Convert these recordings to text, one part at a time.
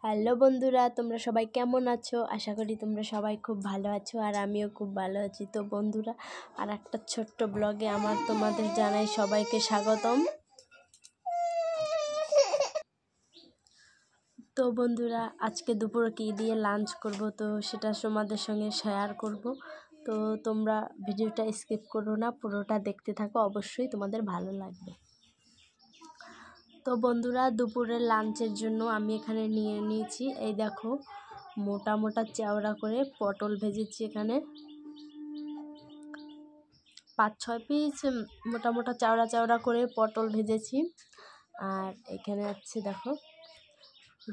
Hello বন্ধুরা, তোমরা সবাই কেমন আছো? আশা করি তোমরা সবাই খুব ভালো আছো আর আমিও খুব ভালো আছি। তো বন্ধুরা, আর একটা ছোট্ট ব্লগে তোমাদের জানাই সবাইকে স্বাগতম। তো বন্ধুরা, আজকে দুপুরে কী দিয়ে লাঞ্চ করব তো সেটা তোমাদের সঙ্গে শেয়ার করব। তো তোমরা ভিডিওটা স্কিপ করো না, পুরোটা দেখতে থাকো, অবশ্যই তোমাদের ভালো লাগবে। তো বন্ধুরা, দুপুরের লাঞ্চের জন্য আমি এখানে নিয়ে নিয়েছি, এই দেখো, মোটা মোটা চওড়া করে পটল ভেজেছি। এখানে 5-6 পিস মোটা মোটা চওড়া চওড়া করে পটল ভেজেছি। আর এখানে আছে দেখো,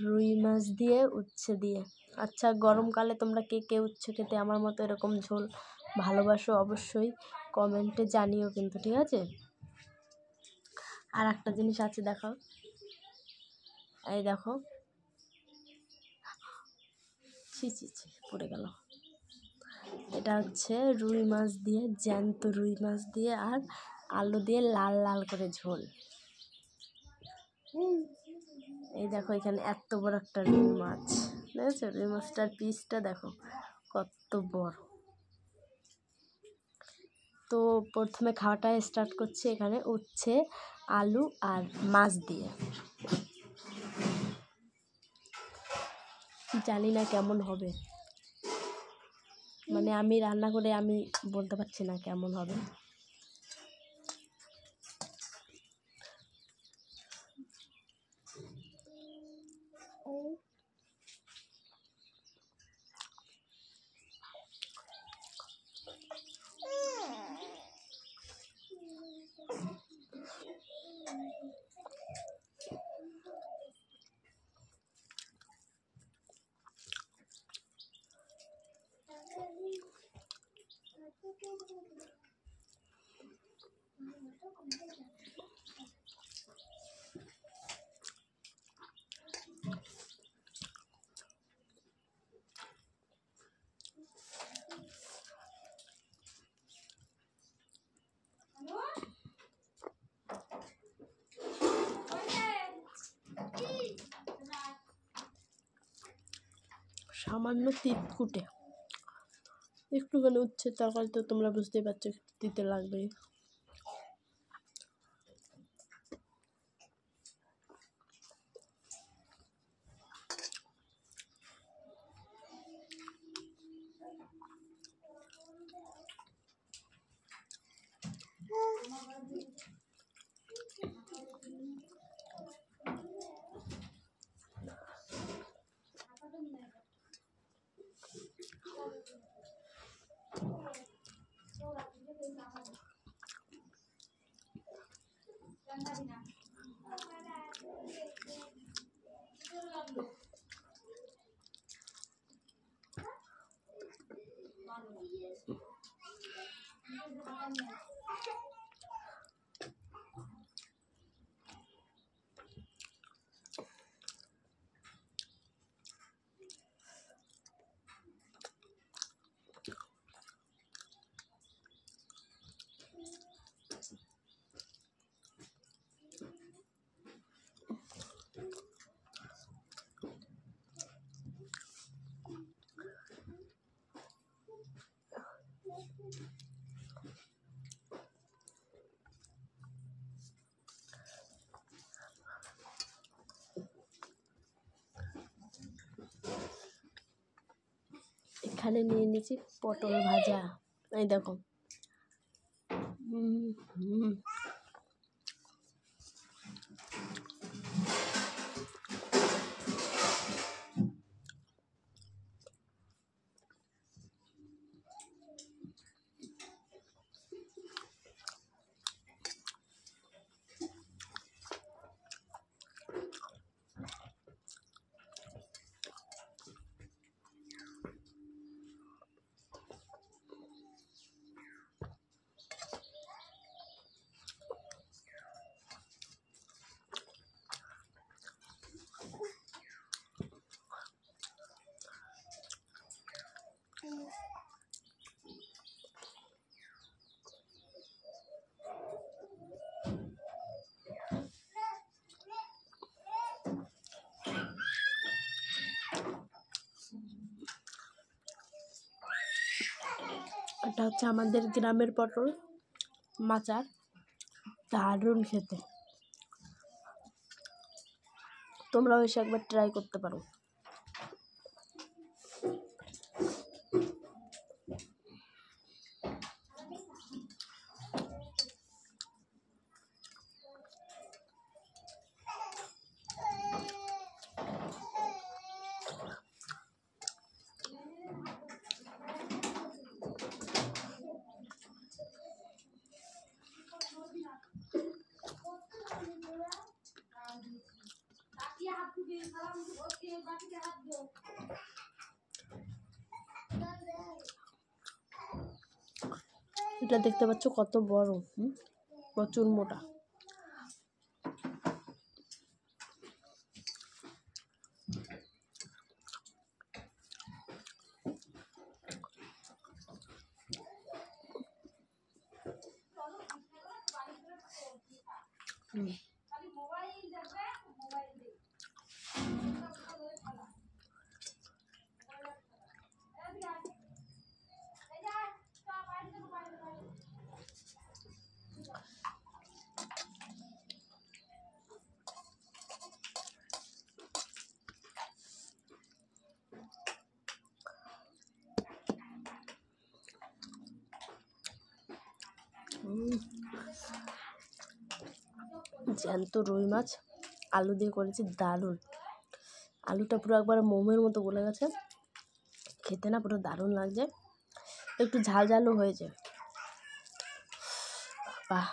রুই মাছ দিয়ে উচ্ছে দিয়ে। আচ্ছা, গরমকালে তোমরা কে কে উচ্ছে খেতে আমার মতো এরকম ঝোল ভালোবাসো অবশ্যই কমেন্টে জানিও কিন্তু, ঠিক আছে? আর একটা জিনিস আছে, দেখো, এই দেখো, ছি পড়ে গেল। এটা হচ্ছে রুই মাছ দিয়ে, জ্যান্ত রুই মাছ দিয়ে আর আলু দিয়ে লাল লাল করে ঝোল। এই দেখো, এখানে এত বড় একটা রুই মাছ, দেখেছো? রুই মাছটার পিসটা দেখো কত বড়। তো প্রথমে খাওয়াটা স্টার্ট করছি এখানে উচ্ছে, আলু আর মাছ দিয়ে। জানি না কেমন হবে, মানে আমি রান্না করে আমি বলতে পারছি না কেমন হবে। সামান্য তিতকুটে, একটুখানি উচ্ছে তরকারি, তো তোমরা বুঝতেই পারছো দিতে লাগবে। এখানে নিয়ে নিয়েছি পটল ভাজা, এই দেখো। এটা হচ্ছে আমাদের গ্রামের পটল, মাচার, দারুণ খেতে। তোমরাও এসে একবার ট্রাই করতে পারো। এটা দেখতে পাচ্ছ কত বড়, প্রচুর মোটা। জ্যান্ত রুই মাছ আলু দিয়ে করেছি, দারুণ। আলুটা পুরো একবার মোমের মতো গলে গেছে, খেতে না পুরো দারুণ লাগছে, একটু ঝাল ঝালও হয়েছে। বাহ,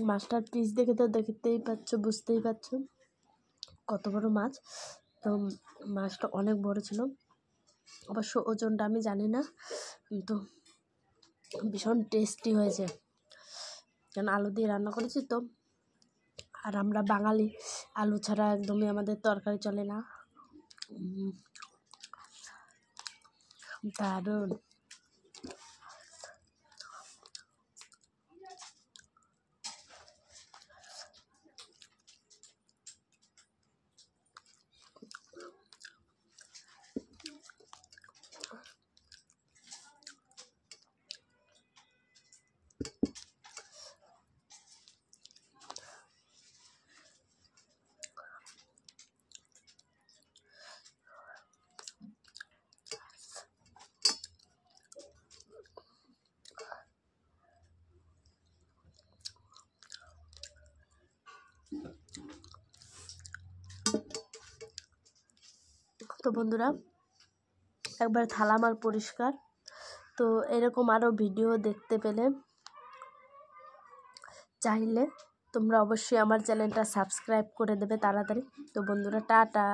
মাছটার পিস দেখে তো দেখতেই পাচ্ছ, বুঝতেই পারছো কত বড় মাছ। তো মাছটা অনেক বড় ছিল, অবশ্য ওজনটা আমি জানি না, কিন্তু ভীষণ টেস্টি হয়েছে, কারণ আলু দিয়ে রান্না করেছি তো। আর আমরা বাঙালি, আলু ছাড়া একদমই আমাদের তরকারি চলে না। দারুণ। তো বন্ধুরা, একবার থালা আমার পরিষ্কার। তো এরকম আরও ভিডিও দেখতে পেলে চাইলে তোমরা অবশ্যই আমার চ্যানেলটা সাবস্ক্রাইব করে দেবে তাড়াতাড়ি। তো বন্ধুরা, টাটা।